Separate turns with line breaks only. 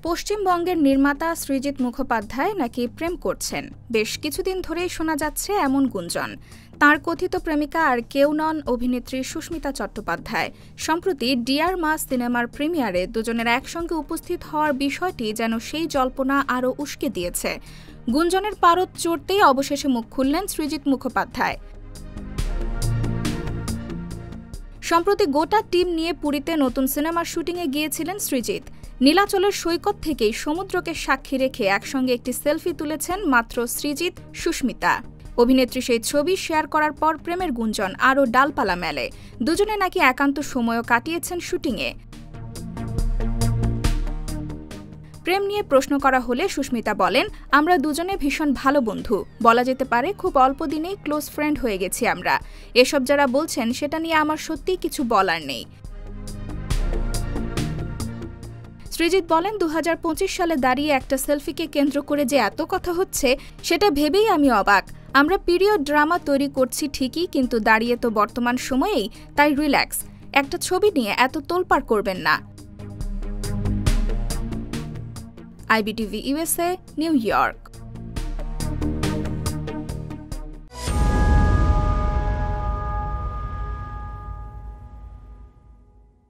পশ্চিমবঙ্গের নির্মাতা সৃজিত মুখোপাধ্যায় নাকি প্রেম করছেন। বেশ কিছুদিন ধরেই শোনা যাচ্ছে এমন গুঞ্জন। তাঁর কথিত প্রেমিকা আর কেউ নন অভিনেত্রী সুস্মিতা চট্টোপাধ্যায়। সম্প্রতি ডিয়ার মা সিনেমার প্রিমিয়ারে দুজনের একসঙ্গে উপস্থিত হওয়ার বিষয়টি যেন সেই জল্পনা আরও উস্কে দিয়েছে। গুঞ্জনের পারদ চড়তেই অবশেষে মুখ খুললেন সৃজিত মুখোপাধ্যায়। সম্প্রতি গোটা টিম নিয়ে পুরীতে নতুন সিনেমার শুটিংয়ে গিয়েছিলেন সৃজিত। নীলাচলের সৈকত থেকেই সমুদ্রকে সাক্ষী রেখে একসঙ্গে একটি সেলফি তুলেছেন মাত্র সৃজিত, সুস্মিতা। অভিনেত্রী সেই ছবি শেয়ার করার পর প্রেমের গুঞ্জন আরও ডালপালা মেলে। দুজনে নাকি একান্ত সময়ও কাটিয়েছেন শুটিংয়ে। প্রেম নিয়ে প্রশ্ন করা হলে সুস্মিতা বলেন, আমরা দুজনে ভীষণ ভালো বন্ধু, বলা যেতে পারে খুব অল্প দিনেই ক্লোজ ফ্রেন্ড হয়ে গেছি আমরা। এসব যারা বলছেন সেটা নিয়ে আমার সত্যিই কিছু বলার নেই। সৃজিত বলেন, 2025 সালে দাঁড়িয়ে একটা সেলফিকে কেন্দ্র করে যে এত কথা হচ্ছে সেটা ভেবেই আমি অবাক। আমরা পিরিয়ড ড্রামা তৈরি করছি ঠিকই, কিন্তু দাঁড়িয়ে তো বর্তমান সময়েই, তাই রিল্যাক্স। একটা ছবি নিয়ে এত তোলপাড় করবেন না। IBTV USA, new York.